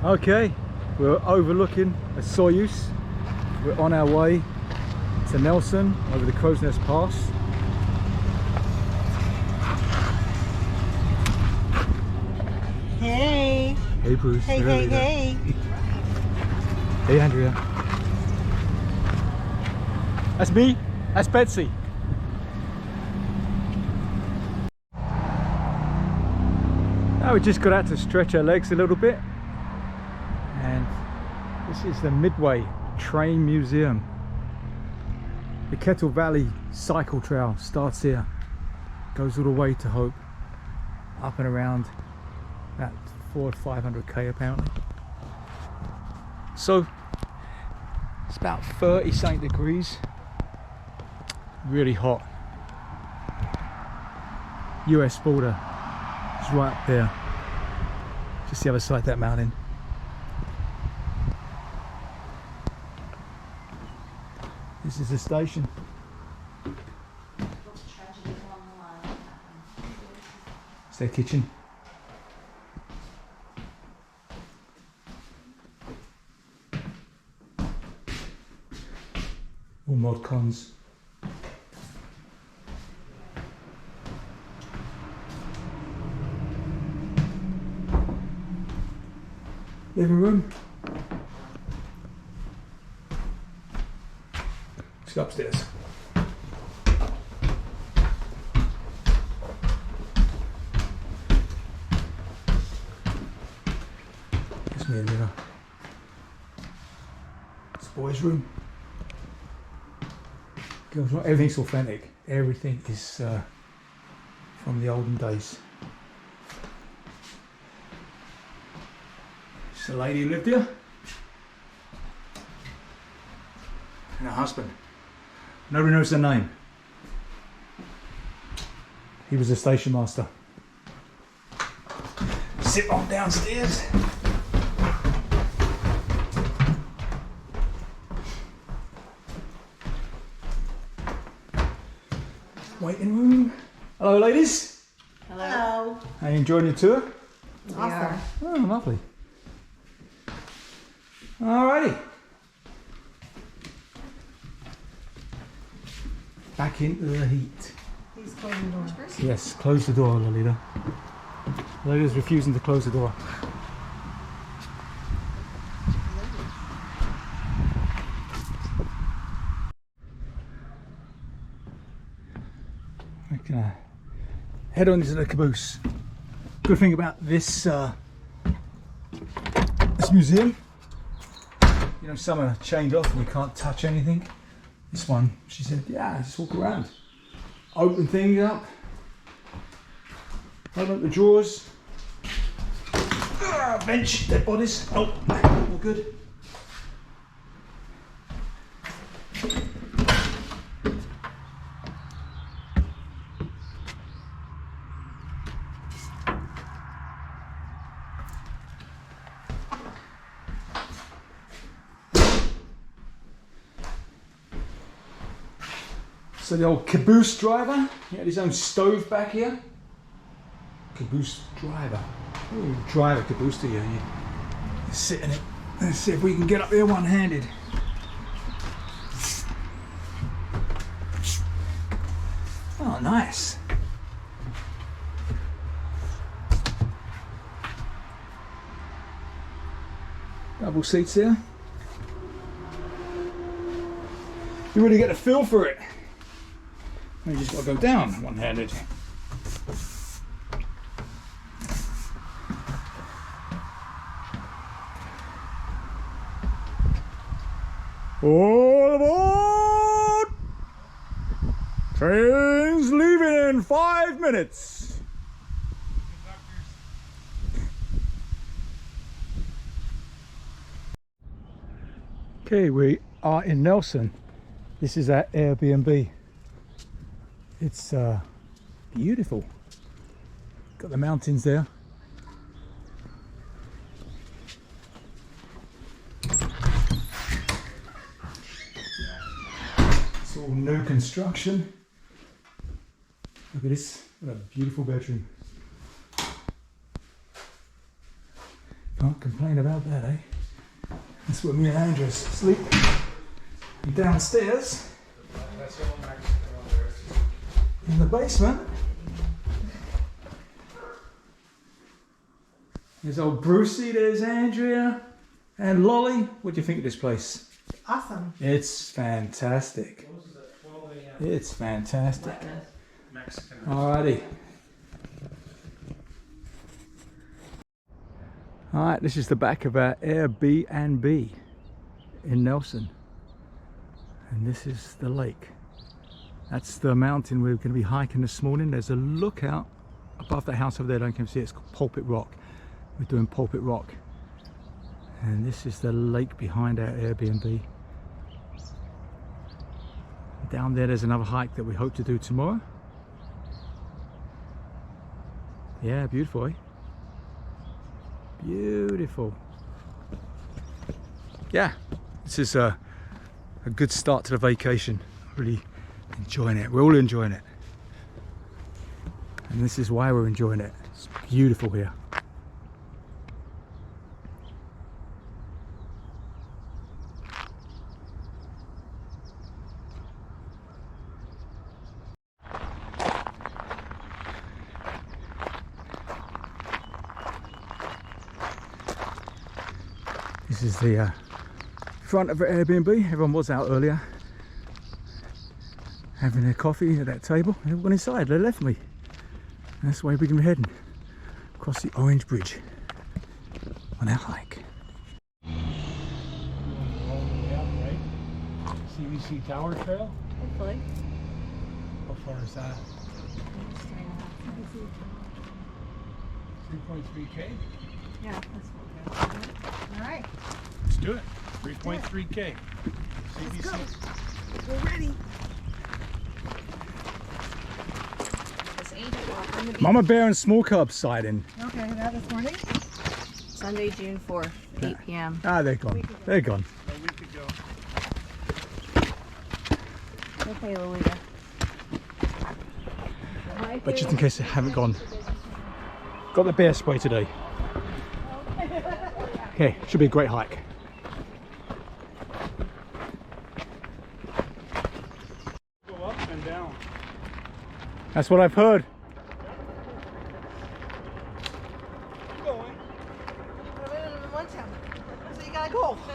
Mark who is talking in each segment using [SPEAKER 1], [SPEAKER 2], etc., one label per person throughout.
[SPEAKER 1] Okay, we're overlooking a Soyuz. We're on our way to Nelson over the KOOTENAY'S Pass.
[SPEAKER 2] Hey.
[SPEAKER 1] Hey Bruce.
[SPEAKER 2] Hey, hey, hey.
[SPEAKER 1] Hey Andrea. That's me. That's Betsy. Now we just got out to stretch our legs a little bit. And this is the Midway Train Museum. The Kettle Valley Cycle Trail starts here, goes all the way to Hope, up and around about 400 to 500k apparently. So it's about 30 something degrees, really hot. US border is right up there, just the other side of that mountain. This is the station. It's their kitchen. All mod cons. Living room. Let's go upstairs. It's me and Lena. It's the boys' room. Girls' room. Everything's authentic. Everything is from the olden days. It's a lady who lived here. And her husband. Nobody knows their name. He was a station master. Sit on downstairs. Waiting room. Hello ladies.
[SPEAKER 2] Hello.
[SPEAKER 1] Are you enjoying your tour?
[SPEAKER 2] Awesome.
[SPEAKER 1] Oh, lovely. Alrighty. Back into the heat.
[SPEAKER 2] He's closing the door.
[SPEAKER 1] Yes, close the door, Lolita. Lolita's refusing to close the door. We're gonna head on into the caboose. Good thing about this this museum, you know, some are chained off and you can't touch anything. This one, she said, yeah, just walk around. Open things up. Open up the drawers. Bench, dead bodies. Oh, all good. So the old caboose driver, he had his own stove back here. Caboose driver. Ooh, drive a caboose to you and you sit in it. Let's see if we can get up there one-handed. Oh, nice. Double seats there. You really get a feel for it. You just got to go down one-handed. All aboard! Train's leaving in 5 minutes. Okay, we are in Nelson. This is our airB&B. It's beautiful. Got the mountains there. It's all new construction. Look at this, what a beautiful bedroom. Can't complain about that, eh? That's where me and Andrew sleep. And downstairs, in the basement, there's old Brucey, there's Andrea, and Lolly. What do you think of this place?
[SPEAKER 2] Awesome.
[SPEAKER 1] It's fantastic. It's fantastic. Alrighty. Alright, this is the back of our airB&B in Nelson. And this is the lake. That's the mountain we're going to be hiking this morning. There's a lookout above the house over there. I don't know if you can see it. It's called Pulpit Rock. We're doing Pulpit Rock. And this is the lake behind our airB&B. Down there's another hike that we hope to do tomorrow. Yeah, beautiful, eh? Beautiful. Yeah, this is a good start to the vacation. Really enjoying it. We're all enjoying it. And this is why we're enjoying it. It's beautiful here. This is the front of the airB&B. Everyone was out earlier having their coffee at that table. They all gone inside, they left me. And that's where we're going to be heading, across the Orange Bridge on our hike. CVC Tower Trail?
[SPEAKER 2] Hopefully.
[SPEAKER 1] How far is that? 3.3K?
[SPEAKER 2] Yeah, that's what we're doing. All right.
[SPEAKER 1] Let's do it. 3.3K. CVC.
[SPEAKER 2] We're ready.
[SPEAKER 1] Mama Bear and Small Cub sighting.
[SPEAKER 2] Okay, that this morning.
[SPEAKER 3] Sunday, June 4th, 8 p.m.
[SPEAKER 1] Ah, they're gone. They're gone.
[SPEAKER 4] A week ago.
[SPEAKER 3] Okay, Lolita.
[SPEAKER 1] But just in case they haven't gone, got the bear spray today. Okay, should be a great hike.
[SPEAKER 4] Go up and down.
[SPEAKER 1] That's what I've heard.
[SPEAKER 4] Keep going.
[SPEAKER 2] Momentum. So you gotta go.
[SPEAKER 4] Oh,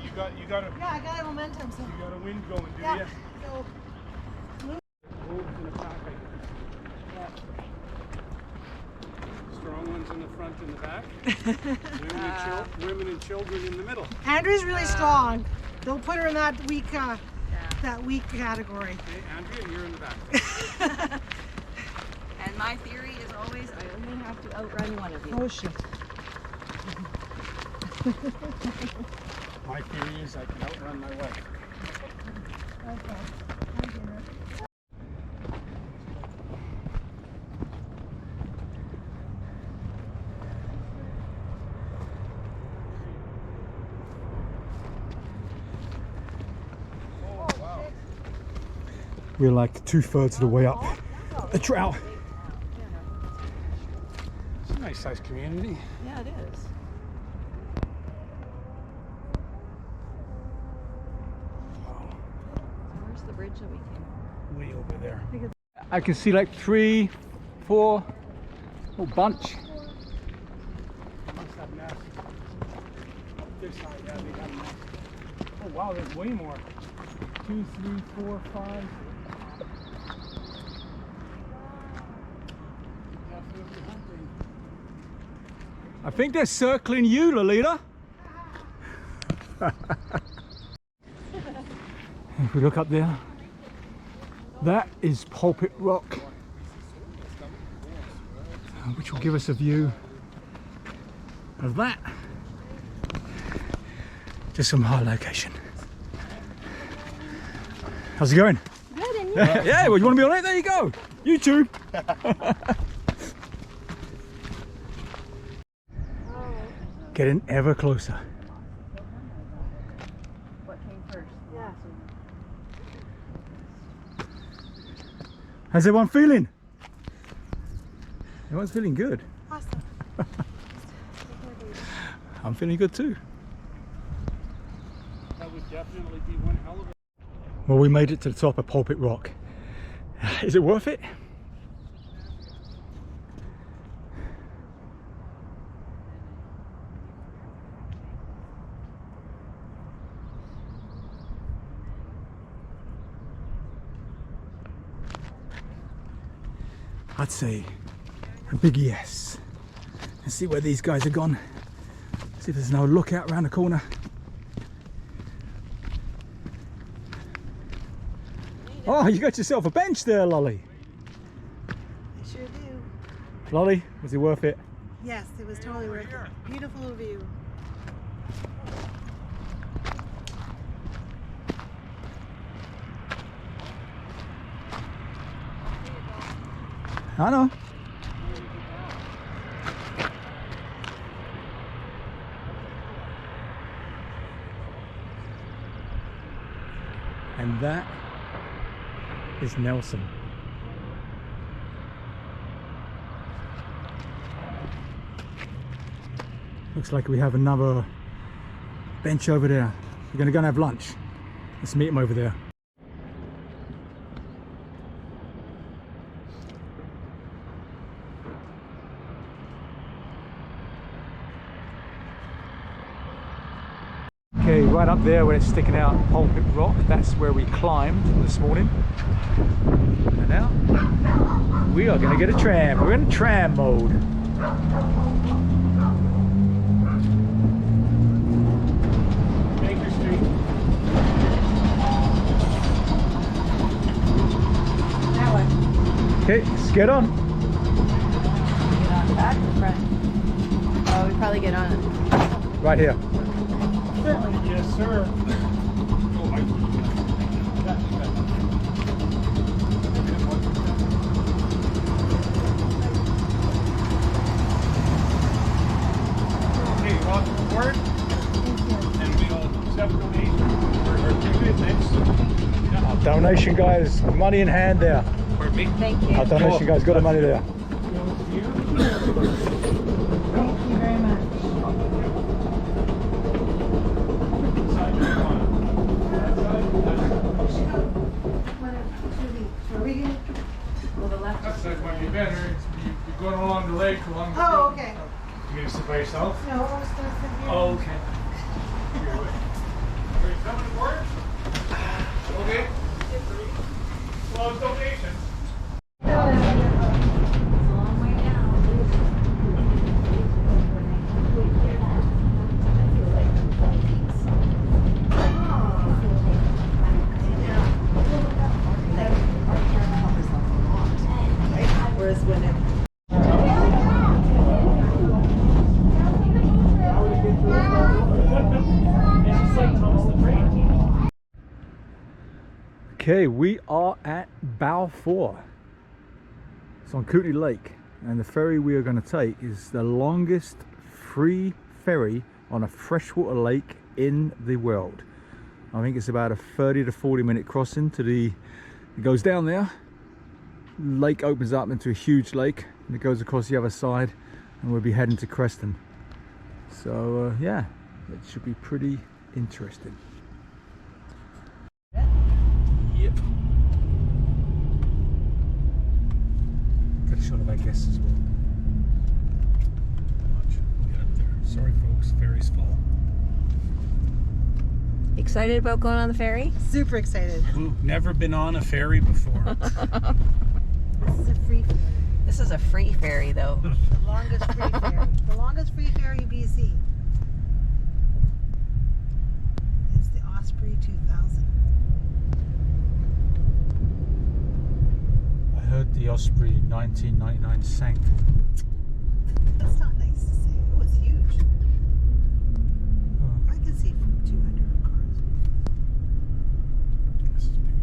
[SPEAKER 4] you got a
[SPEAKER 2] Yeah, I got a momentum. So
[SPEAKER 4] you got a wind going, do
[SPEAKER 2] yeah.
[SPEAKER 4] you?
[SPEAKER 2] So
[SPEAKER 4] Wolves in the back. Strong ones in the front and the back. Women and children in the middle.
[SPEAKER 2] Andrew's really strong. Don't put her in that weak category.
[SPEAKER 4] Hey, Andrea, you're in the back.
[SPEAKER 3] And my theory is always I only have to outrun one of you.
[SPEAKER 2] Oh shit.
[SPEAKER 4] My theory is I can outrun my wife.
[SPEAKER 2] Okay.
[SPEAKER 1] We're like 2/3 of the way up the trail.
[SPEAKER 4] It's a nice sized community.
[SPEAKER 3] Yeah, it is. So where's the bridge that we came?
[SPEAKER 4] Way over there.
[SPEAKER 1] I can see like 3, 4, whole bunch.
[SPEAKER 4] Must have nests. This side, yeah, they have nests. Oh wow, there's way more. 2, 3, 4, 5. Definitely hunting.
[SPEAKER 1] I think they're circling you, Lolita. If we look up there, that is Pulpit Rock, which will give us a view of that. Just some high location. How's it going?
[SPEAKER 3] Good, and you?
[SPEAKER 1] Yeah, well, you want to be on it? There you go. YouTube. Getting ever closer.
[SPEAKER 3] What came first?
[SPEAKER 2] Yeah.
[SPEAKER 1] How's everyone feeling? Everyone's feeling good.
[SPEAKER 2] Awesome.
[SPEAKER 1] I'm feeling good too.
[SPEAKER 4] That would definitely be one hell of a...
[SPEAKER 1] Well, we made it to the top of Pulpit Rock. Is it worth it? I'd say a big yes. Let's see where these guys are gone. See if there's no lookout around the corner. Oh, you got yourself a bench there, Lolly.
[SPEAKER 2] I sure do.
[SPEAKER 1] Lolly, was it worth it?
[SPEAKER 2] Yes, it was totally worth it. Beautiful view.
[SPEAKER 1] I know. And that is Nelson. Looks like we have another bench over there. We're going to go and have lunch. Let's meet him over there. Okay, right up there where it's sticking out Pulpit Rock, that's where we climbed this morning. And now we are going to get a tram. We're in tram mode.
[SPEAKER 4] Baker Street.
[SPEAKER 3] That way.
[SPEAKER 1] Okay, let's get on.
[SPEAKER 3] Get on the back or front? Oh, we probably get on it.
[SPEAKER 1] Right here.
[SPEAKER 4] Yes, sir. Okay, welcome aboard. And we'll accept donations for our ticket. Thanks.
[SPEAKER 1] Our donation guys, money in hand there.
[SPEAKER 4] Pardon me?
[SPEAKER 3] Thank you.
[SPEAKER 1] Our donation guys got the money there.
[SPEAKER 2] Thank you very much.
[SPEAKER 4] That side might be better. You're going along the lake, along the
[SPEAKER 2] Oh,
[SPEAKER 4] field.
[SPEAKER 2] okay.
[SPEAKER 4] You gonna sit by yourself?
[SPEAKER 2] No, I was going to sit here.
[SPEAKER 4] Oh, okay. Are you coming aboard? Okay. Well, it's donations.
[SPEAKER 3] Whereas when it
[SPEAKER 1] Okay, we are at Balfour. It's on Kootenay Lake, and the ferry we are going to take is the longest free ferry on a freshwater lake in the world. I think it's about a 30 to 40 minute crossing to the, it goes down there, lake opens up into a huge lake, and it goes across the other side, and we'll be heading to Creston. So yeah, it should be pretty interesting. Yep. Got a shot of our guests as well.
[SPEAKER 4] Watch, we'll get up there. Sorry, folks, ferry's full.
[SPEAKER 3] excited about going on the ferry?
[SPEAKER 2] Super excited.
[SPEAKER 4] Ooh, never been on a ferry before.
[SPEAKER 2] This is a free ferry.
[SPEAKER 3] This is a free ferry though.
[SPEAKER 2] The longest free ferry. The longest free ferry BC. It's the Osprey 2000.
[SPEAKER 1] I heard the Osprey 1999 sank.
[SPEAKER 2] That's not nice to say. Oh, it's huge. I can see 200 cars.
[SPEAKER 4] This is bigger.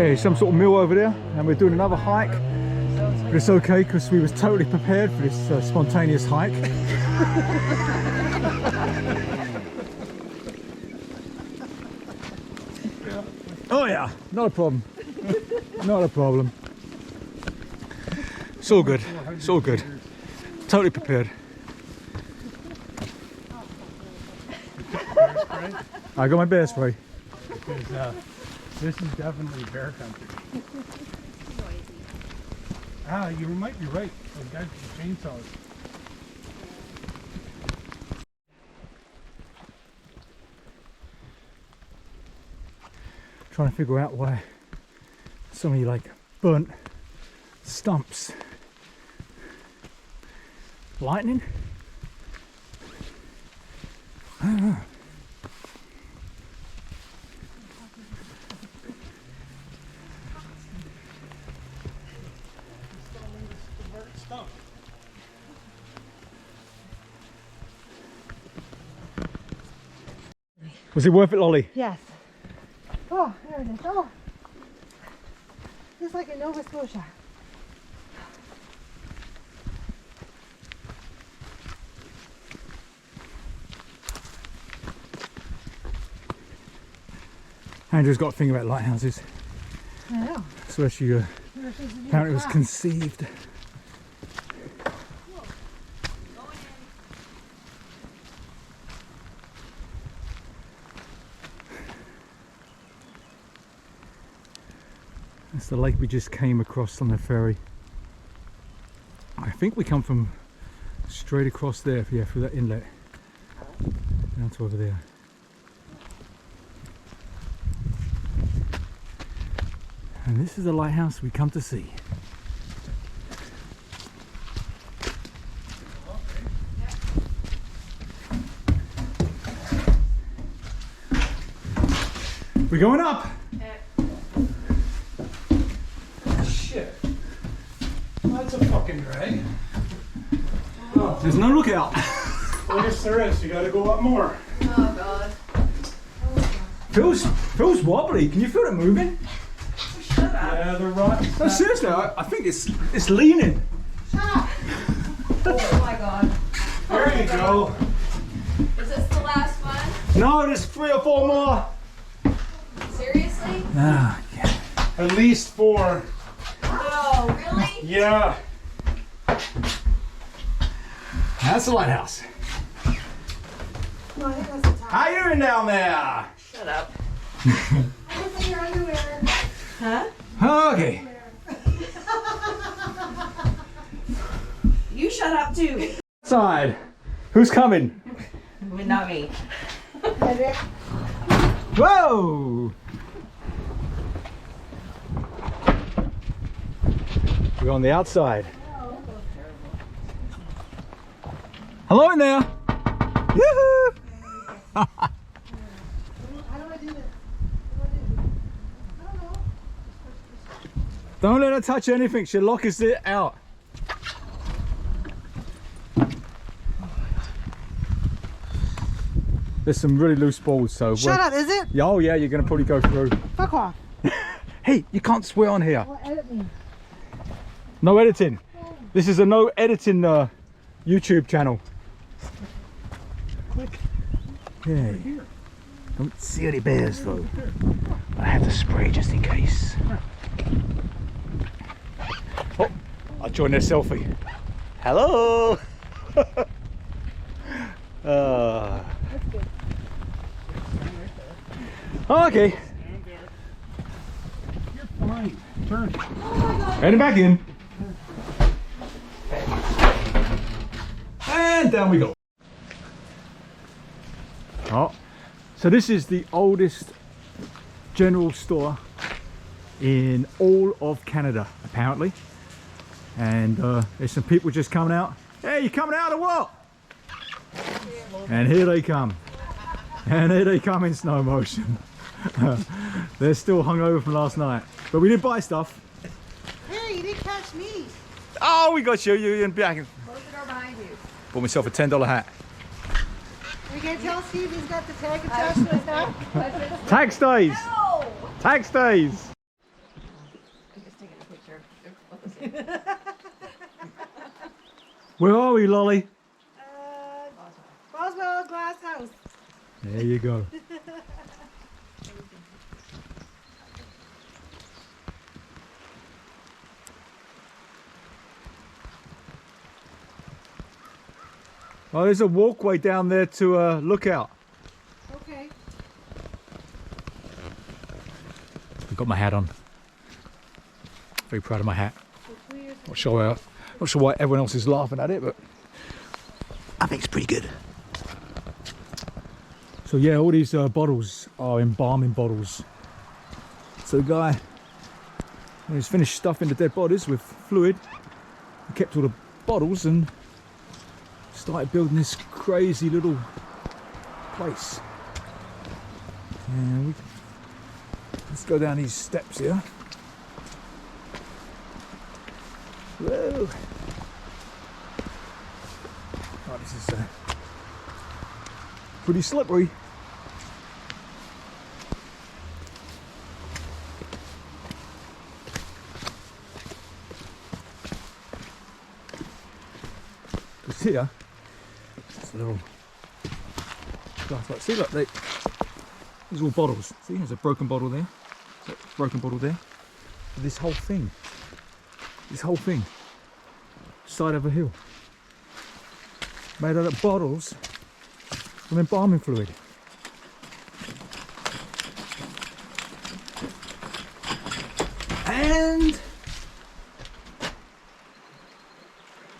[SPEAKER 1] Okay, some sort of mill over there, and we're doing another hike. But it's okay because we was totally prepared for this spontaneous hike. Oh yeah, not a problem. Not a problem. It's all good. It's all good. Totally prepared. I got my bear spray.
[SPEAKER 4] Because this is definitely bear country. Ah, you might be right. Those guys with the chainsaws.
[SPEAKER 1] Trying to figure out why so many like burnt stumps. Lightning? I don't know. Was it worth it, Lolly?
[SPEAKER 2] Yes. Oh, there it is. Oh. Just like in Nova Scotia.
[SPEAKER 1] Andrew's got a thing about lighthouses.
[SPEAKER 2] I know.
[SPEAKER 1] Especially apparently it was conceived. That's the lake we just came across on the ferry. I think we come from straight across there, yeah, through that inlet down to over there. And this is the lighthouse we come to see. We're going up.
[SPEAKER 4] Shit. That's a fucking drag. Oh,
[SPEAKER 1] There's no lookout.
[SPEAKER 4] well, yes, there is. You gotta go up more.
[SPEAKER 3] Oh god.
[SPEAKER 1] Feels wobbly. Can you feel it moving?
[SPEAKER 3] Shut up.
[SPEAKER 4] Yeah, the rock.
[SPEAKER 1] No, seriously, I think it's leaning.
[SPEAKER 3] Oh my god.
[SPEAKER 4] There you go.
[SPEAKER 3] Is this the last one?
[SPEAKER 1] No, there's 3 or 4 more.
[SPEAKER 3] Seriously?
[SPEAKER 1] Ah, yeah.
[SPEAKER 4] At least 4.
[SPEAKER 3] No, really?
[SPEAKER 4] Yeah.
[SPEAKER 1] That's the lighthouse.
[SPEAKER 2] No, I think that's the top.
[SPEAKER 1] How you doing down there?
[SPEAKER 3] Shut up.
[SPEAKER 2] Look at your underwear.
[SPEAKER 3] Huh?
[SPEAKER 1] Okay.
[SPEAKER 3] You shut up too.
[SPEAKER 1] Side. Who's coming?
[SPEAKER 3] Not me.
[SPEAKER 1] Whoa! We're on the outside. Hello in there. Yoo-hoo!
[SPEAKER 2] How do I do this? What do I do? I don't know.
[SPEAKER 1] Don't let her touch anything. She'll lock us out. There's some really loose balls, so
[SPEAKER 2] Shut up, is it?
[SPEAKER 1] Oh yeah, you're gonna probably go through.
[SPEAKER 2] Fuck off.
[SPEAKER 1] Hey, you can't swear on here.
[SPEAKER 2] Well, edit me.
[SPEAKER 1] No editing. This is a no editing YouTube channel.
[SPEAKER 4] Click.
[SPEAKER 1] Yeah. Don't see any bears though. I have to spray just in case. Oh, I'll join their selfie. Hello. Okay.
[SPEAKER 4] Down there. You're fine. Turn.
[SPEAKER 1] Heading back in. And down we go. Oh, so this is the oldest general store in all of Canada, apparently. And there's some people just coming out. Hey, you coming out or what? And here they come. And here they come in slow motion. They're still hungover from last night. But we did buy stuff.
[SPEAKER 2] Hey, you didn't catch me.
[SPEAKER 1] Oh, we got you. You and back.
[SPEAKER 3] Close the door behind you.
[SPEAKER 1] Bought myself a $10 hat.
[SPEAKER 2] You can't tell Steve he's got the tag attached to his hat?
[SPEAKER 1] Tax days.
[SPEAKER 3] No!
[SPEAKER 1] Tax days.
[SPEAKER 3] they're both the same.
[SPEAKER 1] Where are we, Lolly?
[SPEAKER 2] Boswell Glass House.
[SPEAKER 1] There you go. Oh, there's a walkway down there to Lookout.
[SPEAKER 2] Okay.
[SPEAKER 1] I've got my hat on. Very proud of my hat. Not sure why everyone else is laughing at it, but I think it's pretty good. So yeah, all these bottles are embalming bottles. So the guy, when he's finished stuffing the dead bodies with fluid, he kept all the bottles and started building this crazy little place. And let's go down these steps here. Whoa! Oh, this is pretty slippery. Because here, it's a little glass like, see, look, these are all bottles. See, there's a broken bottle there, broken bottle there. This whole thing, side of a hill, made out of bottles from embalming fluid. And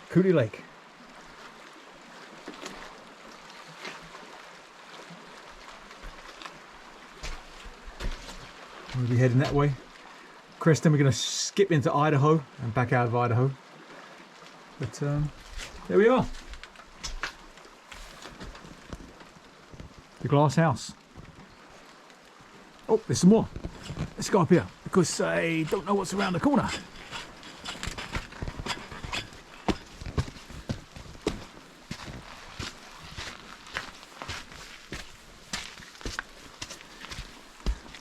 [SPEAKER 1] Cootie Lake. We'll be heading that way. Kristen, we're going to skip into Idaho and back out of Idaho. But there we are. The glass house. Oh, there's some more. Let's go up here because I don't know what's around the corner.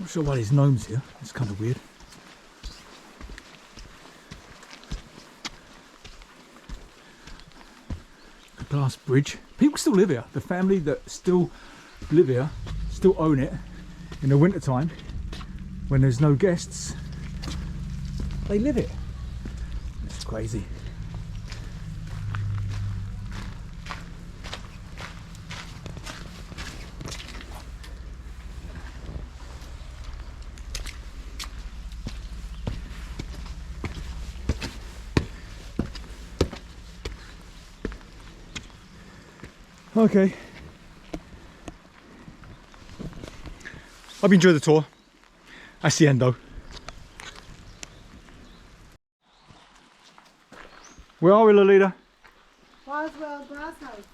[SPEAKER 1] Not sure why there's gnomes here. It's kind of weird. A glass bridge. People still live here. The family that still live here still own it. In the winter time, when there's no guests, they live it. It's crazy. Okay. I've enjoyed the tour. That's the end though. Where are we, Lolita?
[SPEAKER 2] Boswell Glass House.